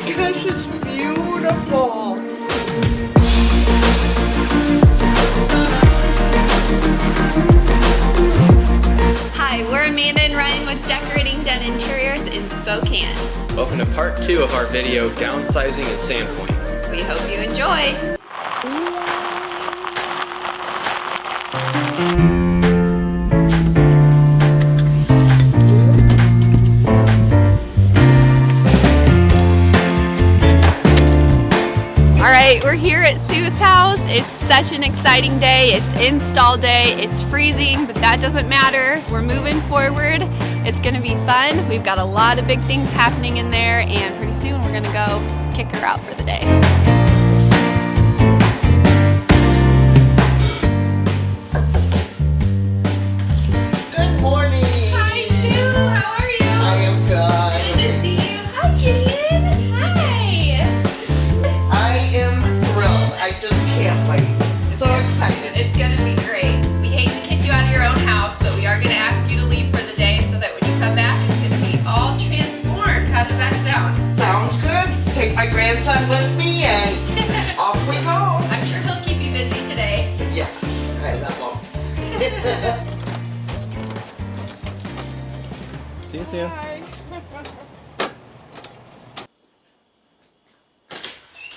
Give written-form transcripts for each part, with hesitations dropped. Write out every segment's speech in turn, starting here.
gosh, it's beautiful. Hi, we're Amanda and Ryan with Decorating Done Interiors in Spokane. Welcome to part 2 of our video, Downsizing at Sandpoint. We hope you enjoy. Alright, we're here at Sue's house. It's such an exciting day. It's install day. It's freezing, but that doesn't matter. We're moving forward. It's gonna be fun. We've got a lot of big things happening in there, and pretty soon we're gonna go kick her out for the day. Good morning. Hi Sue, how are you? I am good. Good to see you. Hi Gideon. Hi. I am thrilled. I just can't wait. So excited. It's gonna be great. We hate to kick you out of your own house, but we are gonna ask you to leave for the day so that when you come back, it's gonna be all transformed. How does that sound? Sounds good. Take my grandson with me and off we go. I'm sure he'll keep you busy today. Yes, I love him. See you soon.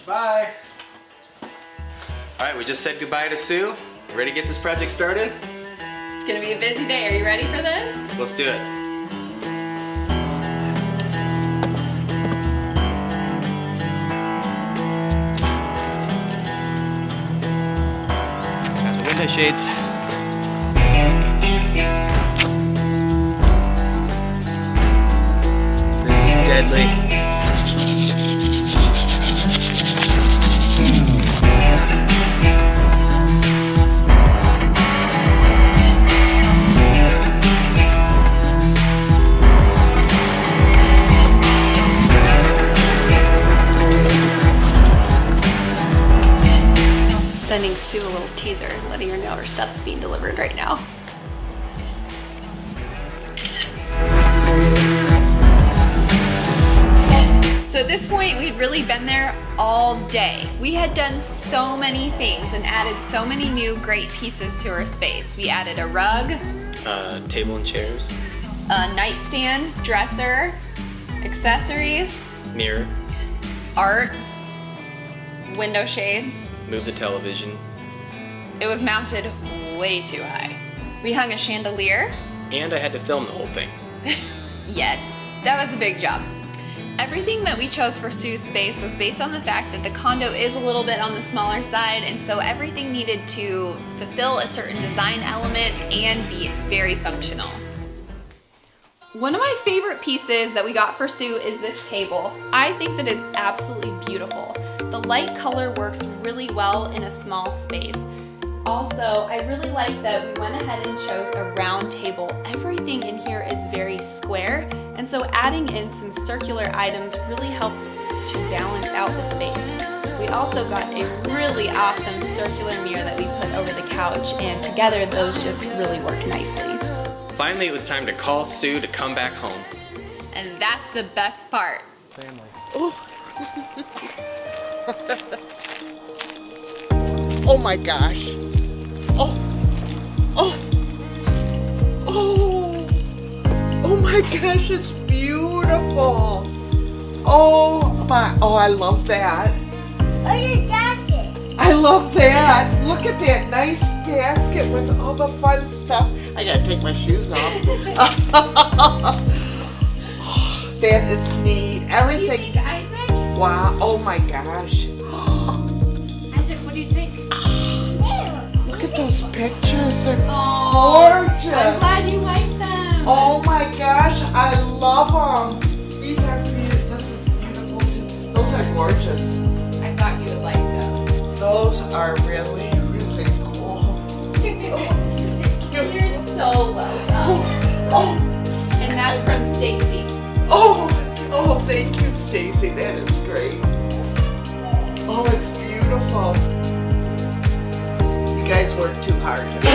Bye. Alright, we just said goodbye to Sue. Ready to get this project started? It's gonna be a busy day. Are you ready for this? Let's do it. Got the window shades. This is deadly. Sending Sue a little teaser, letting her know her stuff's being delivered right now. So at this point, we'd really been there all day. We had done so many things and added so many new great pieces to our space. We added a rug, Table and chairs. a nightstand, dresser, accessories, Mirror. art, window shades. Move the television. It was mounted way too high. We hung a chandelier. And I had to film the whole thing. Yes, that was a big job. Everything that we chose for Sue's space was based on the fact that the condo is a little bit on the smaller side, and so everything needed to fulfill a certain design element and be very functional. One of my favorite pieces that we got for Sue is this table. I think that it's absolutely beautiful. The light color works really well in a small space. Also, I really like that we went ahead and chose a round table. Everything in here is very square, and so adding in some circular items really helps to balance out the space. We also got a really awesome circular mirror that we put over the couch, and together those just really work nicely. Finally, it was time to call Sue to come back home. And that's the best part. Family. Oh. Oh my gosh. Oh. Oh. Oh. Oh my gosh, it's beautiful. Oh my, oh, I love that. Oh, your jacket. I love that. Look at that nice basket with all the fun stuff. I gotta take my shoes off. Oh, that is neat. Everything. What do you think, Isaac? Wow. Oh my gosh. Isaac, what do you think? Look at those pictures. They're Aw, gorgeous. I'm glad you like them. Oh my gosh, I love them. These are beautiful. This is beautiful too. Those are gorgeous. I thought you would like those. Those are really, really cool. You're so welcome. Oh, And that's from Stacy. oh, oh, thank you, Stacy. That is great. Oh, it's beautiful. You guys work too hard. I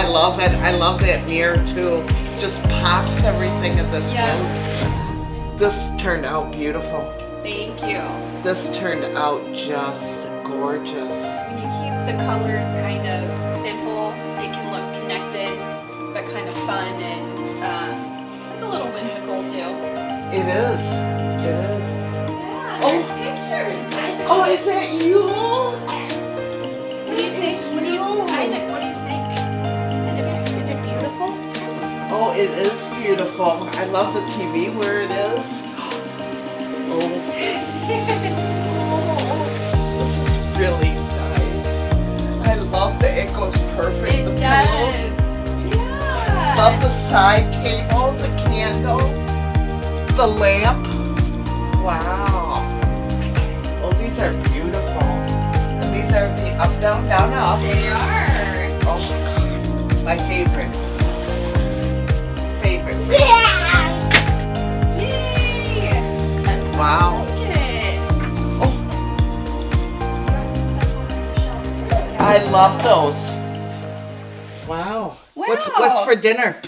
love it. I love that mirror too. Just pops everything in this room. This turned out beautiful. Thank you. This turned out just gorgeous. When you keep the colors kind of simple, it can look connected, but kind of fun and like a little whimsical too. It is. It is. Yeah, Oh. there's pictures. Isaac, Oh, is that you? What do you think? Isaac, what do you think? Is it beautiful? Oh, it is beautiful. I love the TV where it is. Oh, this is really nice. I love that it goes perfect. It the does. pillows. Yeah. Love the side table, the candle, the lamp. Wow. Oh, these are beautiful. And these are the up, down, down, up. They are. Oh, my favorite. Favorite. Yeah! Yay! Wow. I like it. Oh, I love those. Wow. What's Wow. for dinner?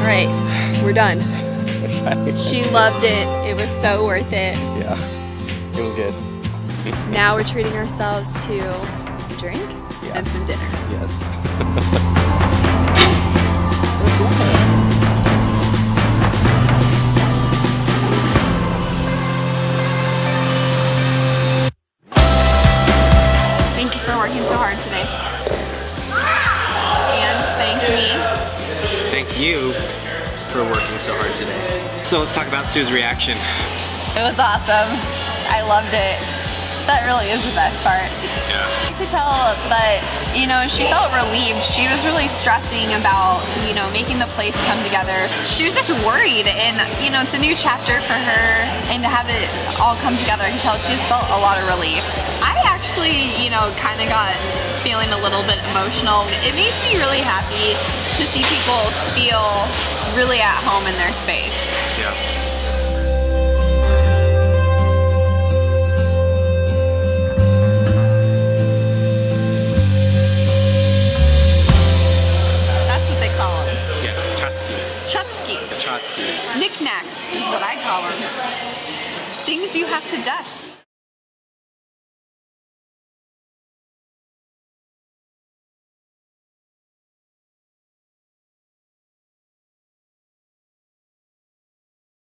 Right, we're done. She loved it. It was so worth it. Yeah, it was good. Now we're treating ourselves to a drink and some dinner. Yes. Thank you for working so hard today. And thank me. Thank you for working so hard today. So let's talk about Sue's reaction. It was awesome. I loved it. That really is the best part. Yeah. You could tell that, you know, she felt relieved. She was really stressing about, you know, making the place come together. She was just worried, and, you know, it's a new chapter for her, and to have it all come together, I could tell she just felt a lot of relief. I actually, you know, kind of got feeling a little bit emotional. It makes me really happy to see people feel really at home in their space. Yeah. That's what they call them. Yeah, Chotskis. Chutskis. Chotskis. Knickknacks is what I call them. Things you have to dust.